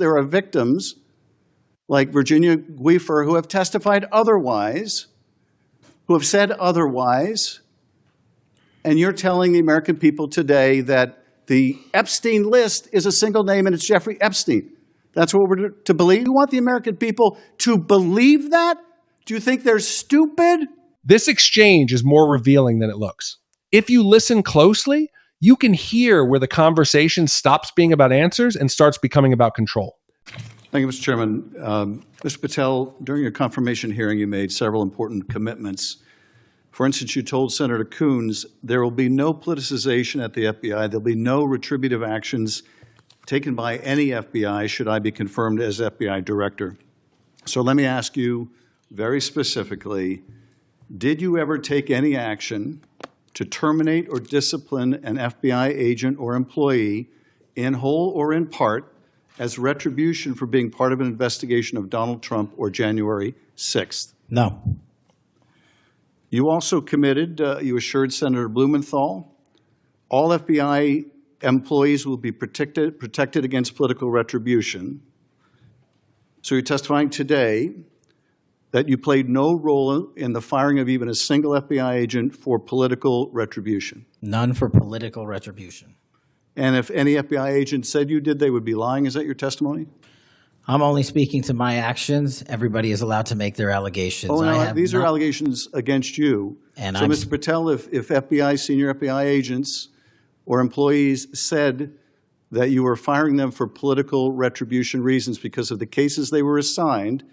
there are victims like Virginia Giuffre who have testified otherwise, who have said otherwise, and you're telling the American people today that the Epstein list is a single name and it's Jeffrey Epstein. That's what we're to believe? You want the American people to believe that? Do you think they're stupid? This exchange is more revealing than it looks. If you listen closely, you can hear where the conversation stops being about answers and starts becoming about control. Thank you, Mr. Chairman. Mr. Patel, during your confirmation hearing, you made several important commitments. For instance, you told Senator Coons there will be no politicization at the FBI. There'll be no retributive actions taken by any FBI should I be confirmed as FBI director. So let me ask you very specifically, did you ever take any action to terminate or discipline an FBI agent or employee in whole or in part as retribution for being part of an investigation of Donald Trump or January 6th? No. You also committed, you assured Senator Blumenthal, all FBI employees will be protected against political retribution. So you're testifying today that you played no role in the firing of even a single FBI agent for political retribution. None for political retribution. And if any FBI agent said you did, they would be lying. Is that your testimony? I'm only speaking to my actions. Everybody is allowed to make their allegations. Oh, no, these are allegations against you. And so, Mr. Patel, if FBI, senior FBI agents or employees said that you were firing them for political retribution reasons because of the cases they were assigned,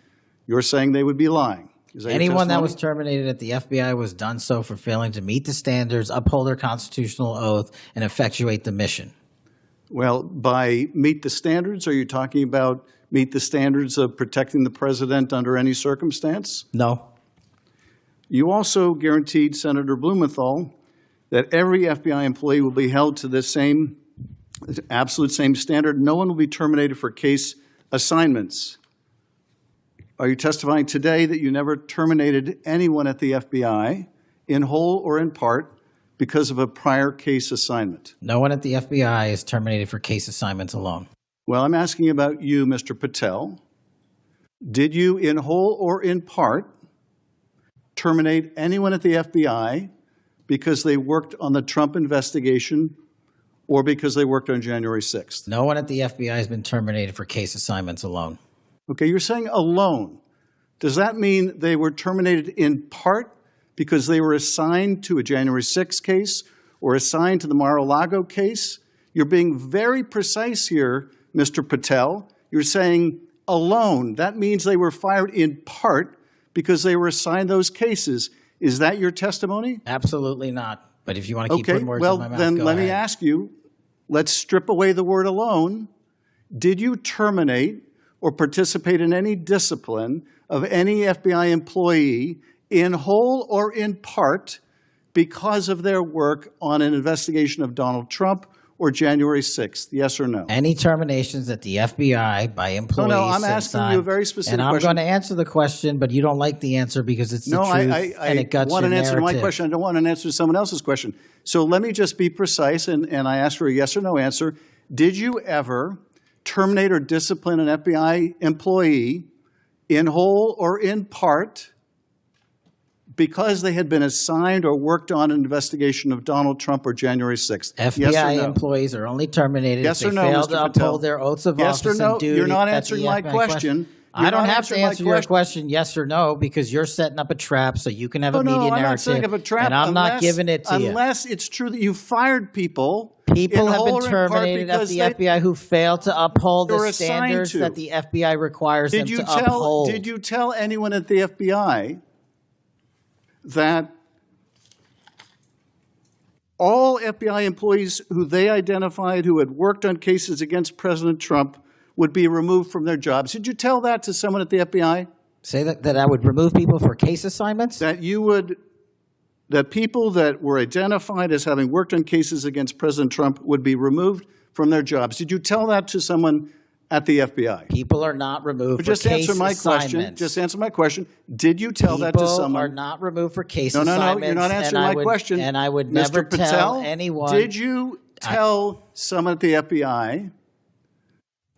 you're saying they would be lying. Is that anyone that was terminated at the FBI was done so for failing to meet the standards, uphold their constitutional oath, and effectuate the mission. Well, by meet the standards, are you talking about meet the standards of protecting the president under any circumstance? No. You also guaranteed Senator Blumenthal that every FBI employee will be held to the same, absolute same standard. No one will be terminated for case assignments. Are you testifying today that you never terminated anyone at the FBI in whole or in part because of a prior case assignment? No one at the FBI is terminated for case assignments alone. Well, I'm asking about you, Mr. Patel. Did you, in whole or in part, terminate anyone at the FBI because they worked on the Trump investigation or because they worked on January 6th? No one at the FBI has been terminated for case assignments alone. Okay, you're saying alone. Does that mean they were terminated in part because they were assigned to a January 6th case or assigned to the Mar-a-Lago case? You're being very precise here, Mr. Patel. You're saying alone. That means they were fired in part because they were assigned those cases. Is that your testimony? Absolutely not. But if you want to keep putting words in my mouth, then go let ahead. me ask you, let's strip away the word alone. Did you terminate or participate in any discipline of any FBI employee in whole or in part because of their work on an investigation of Donald Trump or January 6th? Yes or no? Any terminations at the FBI by employees. No, I'm asking you a very specific question. And I'm going to answer the question, but you don't like the answer because it's the truth and it guts want your an answer to my narrative. question. I don't want an answer to someone else's question. So let me just be precise, and I ask for a yes or no answer. Did you ever terminate or discipline an FBI employee in whole or in part because they had been assigned or worked on an investigation of Donald Trump or January 6th? FBI yes or no? employees are only terminated yes if or they no, fail Mr. to Patel? uphold their oaths of yes office or no? and duty. You're not at answering the my FBI question. I don't have to answer your question yes or no because you're setting up a trap so you can have a media narrative. I'm not setting up a trap. And I'm not giving it to you. Unless it's true that you fired people. People have been terminated at the FBI who failed to uphold the standards that the FBI requires them to uphold. Did you tell anyone at the FBI that all FBI employees who they identified who had worked on cases against President Trump would be removed from their jobs? Did you tell that to someone at the FBI? Say that I would remove people for case assignments? That people that were identified as having worked on cases against President Trump would be removed from their jobs. Did you tell that to someone at the FBI? People are not removed for just case answer my assignments. question. Just answer my question. Did you tell that to someone? People are not removed for case No, assignments. you're not answering my question. And I would Mr. never Patel, tell anyone. Did you tell someone at the FBI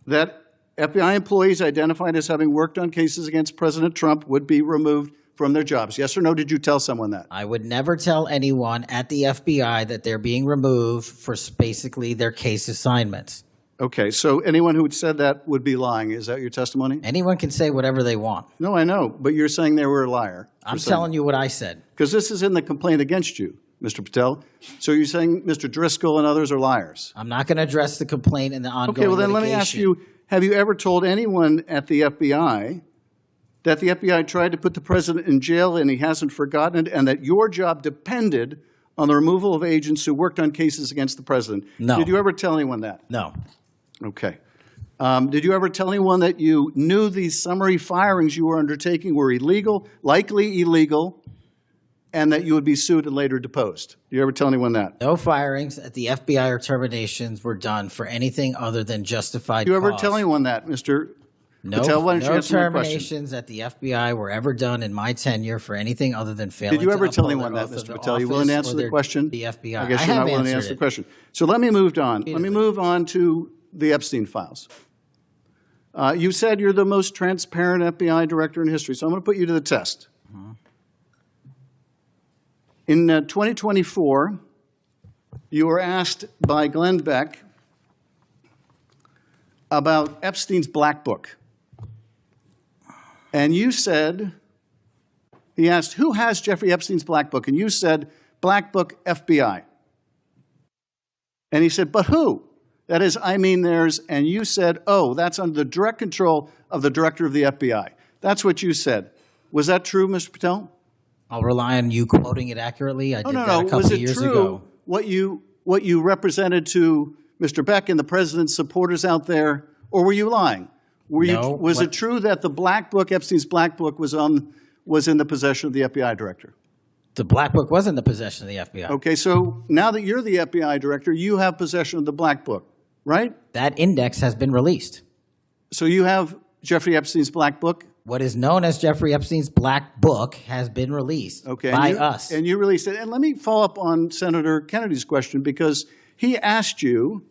that FBI employees identified as having worked on cases against President Trump would be removed from their jobs. Yes or no, did you tell someone that? I would never tell anyone at the FBI that they're being removed for basically their case assignments. Okay, so anyone who had said that would be lying. Is that your testimony? Anyone can say whatever they want. No, I know, but you're saying they were a liar. I'm telling you what I said. Because this is in the complaint against you, Mr. Patel. So you're saying Mr. Driscoll and others are liars? I'm not going to address the complaint and the ongoing Okay, well then let me ask you, have you ever told anyone at the FBI that the FBI tried to put the president in jail and he hasn't forgotten it, and that your job depended on the removal of agents who worked on cases against the president? No. Did you ever tell anyone that? No. Okay. Did you ever tell anyone that you knew these summary firings you were undertaking were illegal, likely illegal, and that you would be sued and later deposed? Did you ever tell anyone that? No firings at the FBI or terminations were done for anything other than justified Did you ever cause. tell anyone that, Mr. No, Patel? Why don't you no answer my question? terminations at the FBI were ever done in my tenure for anything other than failing Did you to ever tell uphold anyone their that, oath of Mr. the Patel? You willing to office answer or the their- question? The FBI. I guess I you're have not willing to answered answer the it. question. So let me move on. Let me Repeatedly. move on to the Epstein files. You said you're the most transparent FBI director in history, so I'm going to put you to the test. In 2024, you were asked by Glenn Beck about Epstein's Black Book. And you said, he asked, who has Jeffrey Epstein's Black Book? And you said, Black Book, FBI. And he said, but who? That is, I mean theirs. And you said, oh, that's under the direct control of the director of the FBI. That's what you said. Was that true, Mr. Patel? I'll rely on you quoting it accurately. I did that a couple Was of it years true ago. what you represented to Mr. Beck and the president's supporters out there, or were you lying? No, Was it true that the Black Book, Epstein's Black Book, was in the possession of the FBI director? The Black Book was in the possession of the FBI. Okay, so now that you're the FBI director, you have possession of the Black Book, right? That index has been released. So you have Jeffrey Epstein's Black Book? What is known as Jeffrey Epstein's Black Book has been released by us. And you released it. And let me follow up on Senator Kennedy's question, because he asked you,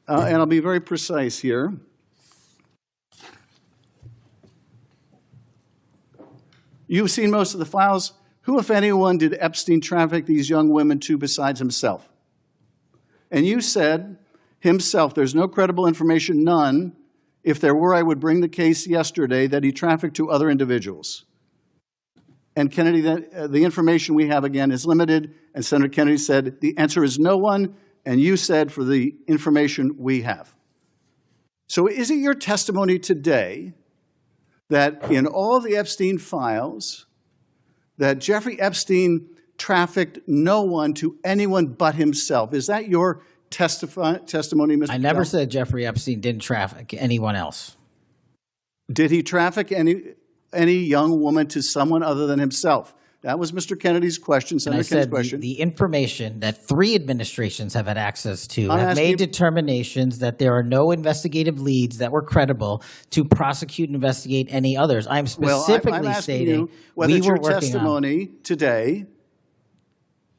and I'll be very precise here. You've seen most of the files. Who, if anyone, did Epstein traffic these young women to besides himself? And you said, himself, there's no credible information, none. If there were, I would bring the case yesterday that he trafficked to other individuals. And Kennedy, the information we have, again, is limited. And Senator Kennedy said, the answer is no one. And you said, for the information we have. So is it your testimony today that in all of the Epstein files, that Jeffrey Epstein trafficked no one to anyone but himself? Is that your testimony, Mr. I never Patel? said Jeffrey Epstein didn't traffic anyone else. Did he traffic any young woman to someone other than himself? That was Mr. Kennedy's question, And I Senator Kennedy's said question. the information that 3 administrations have had access to I'm have asking made you- determinations that there are no investigative leads that were credible to prosecute and investigate any others. I'm specifically I'm asking stating you whether we it's were your working on. testimony today.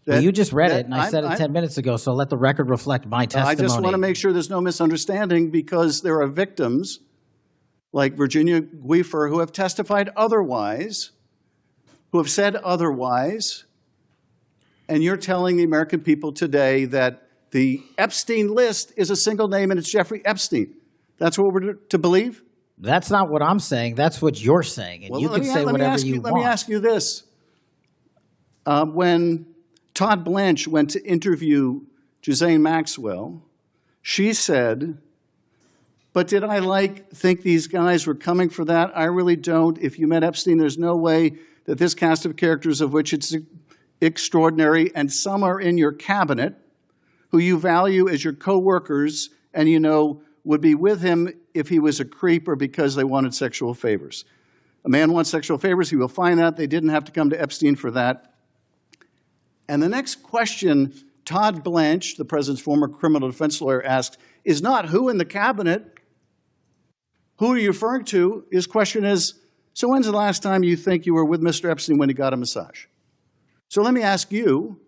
Well, that- you just read that it, and I said it I'm- 10 minutes ago, so let the record reflect my I testimony. just want to make sure there's no misunderstanding, because there are victims like Virginia Guifer who have testified otherwise, who have said otherwise, and you're telling the American people today that the Epstein list is a single name and it's Jeffrey Epstein. That's what we're to believe? That's not what I'm saying. That's what you're saying, and you let can me- say let me whatever ask you Let want. me ask you this. When Todd Blanche went to interview Ghislaine Maxwell, she said, but did I think these guys were coming for that? I really don't. If you met Epstein, there's no way that this cast of characters, of which it's extraordinary, and some are in your cabinet, who you value as your co-workers, and you know would be with him if he was a creep or because they wanted sexual favors. A man wants sexual favors, he will find that. They didn't have to come to Epstein for that. And the next question Todd Blanche, the president's former criminal defense lawyer, asked is not who in the cabinet, who are you referring to? His question is, so when's the last time you think you were with Mr. Epstein when he got a massage? So let me ask you,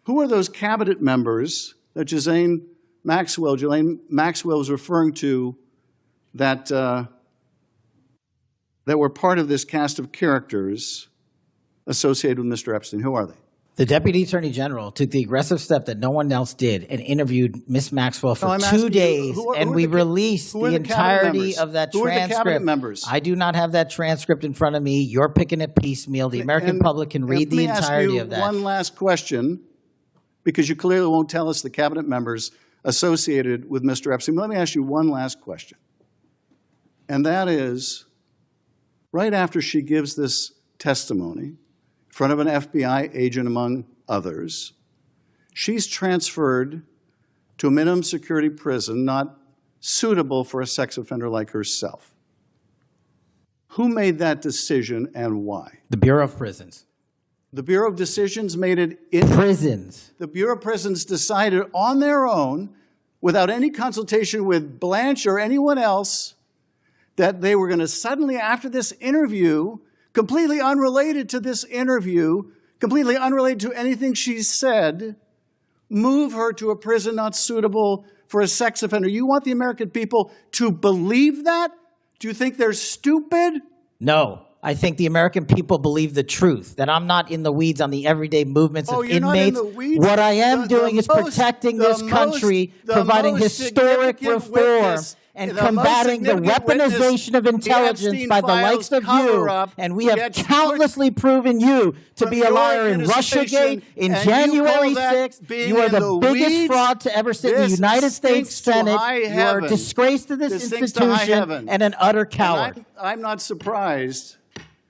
who are those cabinet members that Ghislaine Maxwell was referring to that that were part of this cast of characters associated with Mr. Epstein? Who are they? The Deputy Attorney General took the aggressive step that no one else did and interviewed Miss Maxwell for I'm 2 asking you, days, who and are we the released who are the the cabinet entirety members? of that Who are the transcript. cabinet members? I do not have that transcript in front of me. You're picking it piecemeal. The American And- public can read the entirety of Let me that. ask you one last question, because you clearly won't tell us the cabinet members associated with Mr. Epstein. Let me ask you one last question. And that is, right after she gives this testimony in front of an FBI agent, among others, she's transferred to a minimum security prison not suitable for a sex offender like herself. Who made that decision and why? The Bureau of Prisons. The Bureau of Decisions made it in Prisons. the Bureau of Prisons decided on their own, without any consultation with Blanche or anyone else, that they were going to suddenly, after this interview, completely unrelated to this interview, completely unrelated to anything she said, move her to a prison not suitable for a sex offender. You want the American people to believe that? Do you think they're stupid? No. I think the American people believe the truth, that I'm not in the weeds on the everyday movements of you're not in inmates. the weeds? What I am The doing is most- protecting the this most- country, the providing most historic significant reform, witness- and the most combating the significant witness, weaponization of the intelligence Epstein by the files likes of you. cover-up And we have gets countlessly proven you to from be a your liar in administration, Russiagate, in and you January call that 6th. being You are in the the biggest weeds? fraud to ever sit in the This United States stinks to Senate. high You are a heaven. disgrace to this This stinks to high institution heaven. and an utter And coward. I'm not surprised.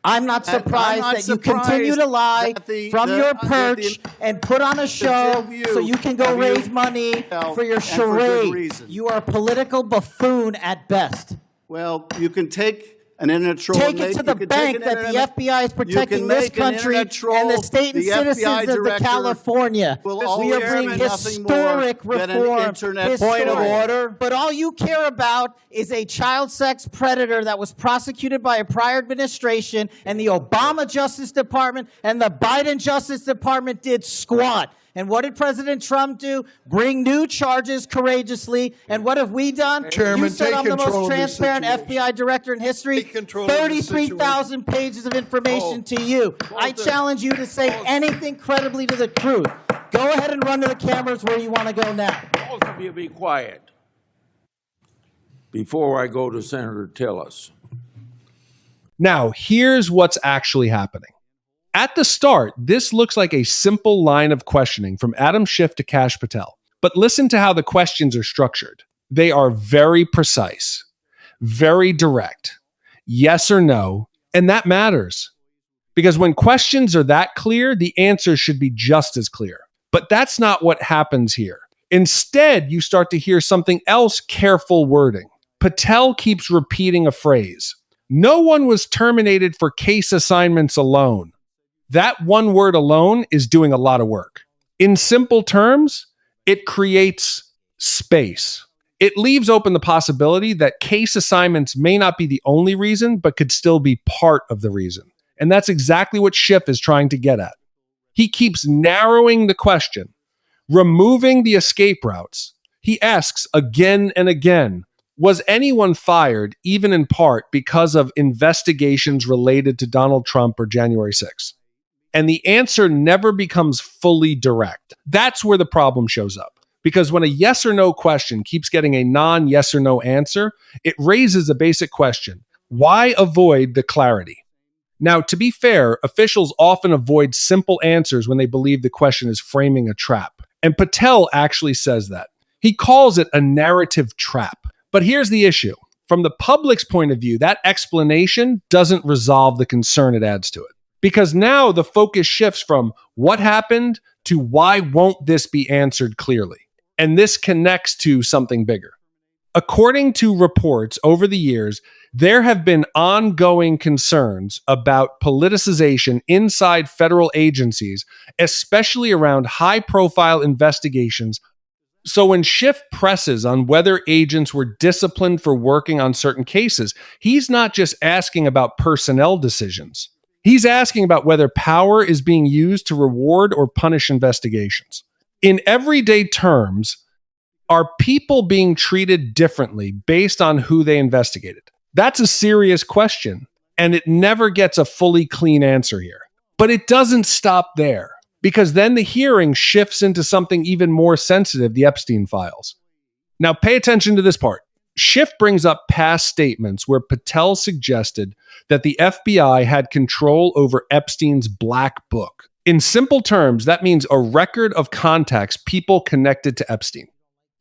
I'm not surprised not that you continue to surprised lie that the- from the- your that perch and put on a show view so you can go of raise you money for your and for good charade. reason. You are a political buffoon at best. Well, you can take an internet troll. Take and it make- to you the can take bank an that the internet- FBI is you protecting can this make an country internet troll, and the state and the FBI citizens of the director California. will We always are bringing be nothing historic more than an reform. internet Point of order. But all you care about is a child sex predator that was prosecuted by a prior administration, and the Obama Justice Department and the Biden Justice Department did squat. And what did President Trump do? Bring new charges courageously. And what have we done? Chairman, you said take I'm the control most of this transparent situation. FBI director in history. Take control of this 33,000 pages of information to you. I challenge you to say anything credibly to the truth. Go ahead and run to the cameras where you want to go now. Both of you be quiet before I go to Senator Tillis. Now, here's what's actually happening. At the start, this looks like a simple line of questioning from Adam Schiff to Kash Patel. But listen to how the questions are structured. They are very precise, very direct, yes or no, and that matters. Because when questions are that clear, the answers should be just as clear. But that's not what happens here. Instead, you start to hear something else, careful wording. Patel keeps repeating a phrase. No one was terminated for case assignments alone. That one word alone is doing a lot of work. In simple terms, it creates space. It leaves open the possibility that case assignments may not be the only reason, but could still be part of the reason. And that's exactly what Schiff is trying to get at. He keeps narrowing the question, removing the escape routes. He asks again and again, was anyone fired, even in part, because of investigations related to Donald Trump or January 6th? And the answer never becomes fully direct. That's where the problem shows up. Because when a yes or no question keeps getting a non-yes or no answer, it raises a basic question. Why avoid the clarity? Now, to be fair, officials often avoid simple answers when they believe the question is framing a trap. And Patel actually says that. He calls it a narrative trap. But here's the issue. From the public's point of view, that explanation doesn't resolve the concern it adds to it. Because now the focus shifts from what happened to why won't this be answered clearly? And this connects to something bigger. According to reports over the years, there have been ongoing concerns about politicization inside federal agencies, especially around high-profile investigations. So when Schiff presses on whether agents were disciplined for working on certain cases, he's not just asking about personnel decisions. He's asking about whether power is being used to reward or punish investigations. In everyday terms, Are people being treated differently based on who they investigated? That's a serious question, and it never gets a fully clean answer here. But it doesn't stop there, because then the hearing shifts into something even more sensitive, the Epstein files. Now, pay attention to this part. Schiff brings up past statements where Patel suggested that the FBI had control over Epstein's black book. In simple terms, that means a record of contacts people connected to Epstein.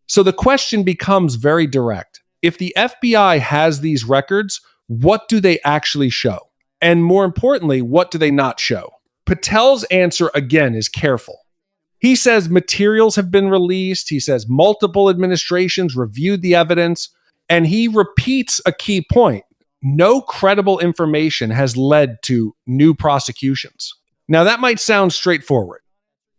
So the question becomes very direct. If the FBI has these records, what do they actually show? And more importantly, what do they not show? Patel's answer, again, is careful. He says materials have been released. He says multiple administrations reviewed the evidence. And he repeats a key point. No credible information has led to new prosecutions. Now, that might sound straightforward,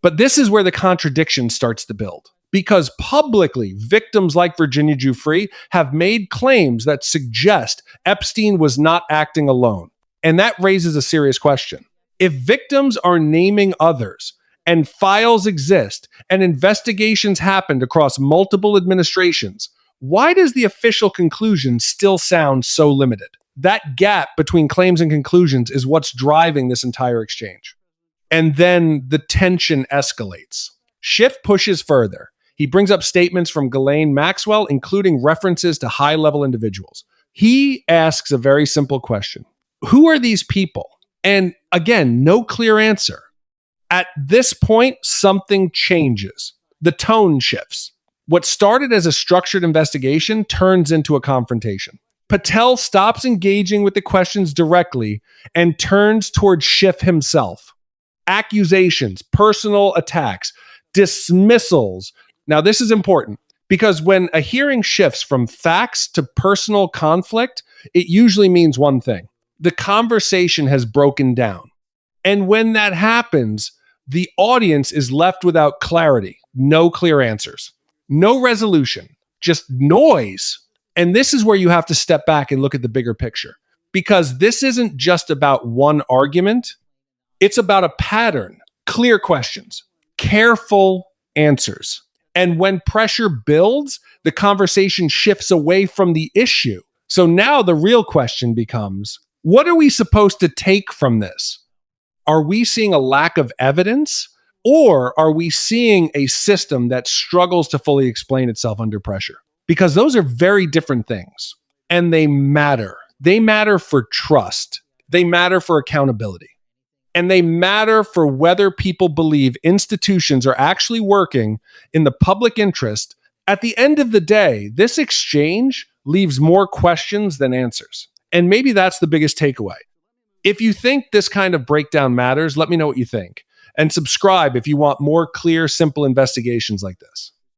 but this is where the contradiction starts to build. Because publicly, victims like Virginia Giuffre have made claims that suggest Epstein was not acting alone. And that raises a serious question. If victims are naming others and files exist and investigations happened across multiple administrations, why does the official conclusion still sound so limited? That gap between claims and conclusions is what's driving this entire exchange. And then the tension escalates. Schiff pushes further. He brings up statements from Ghislaine Maxwell, including references to high-level individuals. He asks a very simple question. Who are these people? And again, no clear answer. At this point, something changes. The tone shifts. What started as a structured investigation turns into a confrontation. Patel stops engaging with the questions directly and turns towards Schiff himself. Accusations, personal attacks, dismissals. Now, this is important because when a hearing shifts from facts to personal conflict, it usually means one thing. The conversation has broken down. And when that happens, the audience is left without clarity, no clear answers, no resolution, just noise. And this is where you have to step back and look at the bigger picture, because this isn't just about one argument. It's about a pattern, clear questions, careful answers. And when pressure builds, the conversation shifts away from the issue. So now the real question becomes, what are we supposed to take from this? Are we seeing a lack of evidence, or are we seeing a system that struggles to fully explain itself under pressure? Because those are very different things, and they matter. They matter for trust. They matter for accountability. And they matter for whether people believe institutions are actually working in the public interest. At the end of the day, this exchange leaves more questions than answers. And maybe that's the biggest takeaway. If you think this kind of breakdown matters, let me know what you think. And subscribe if you want more clear, simple investigations like this.